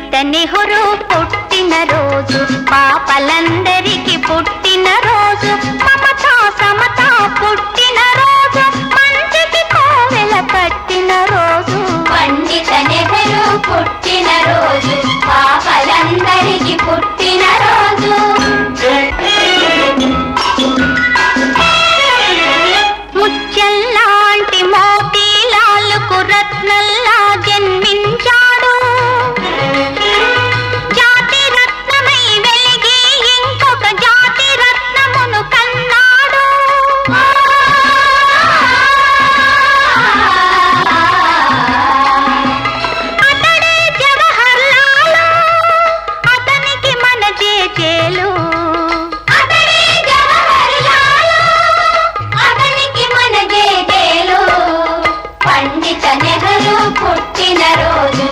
పండిత నెహ్రూ పుట్టిన రోజు, పాపలందరికీ పుట్టిన రోజు, మమతా సమతా పుట్టిన రోజు, మంచికి కోవెల కట్టిన రోజు. పండిత నెహ్రూ పుట్టిన రోజు.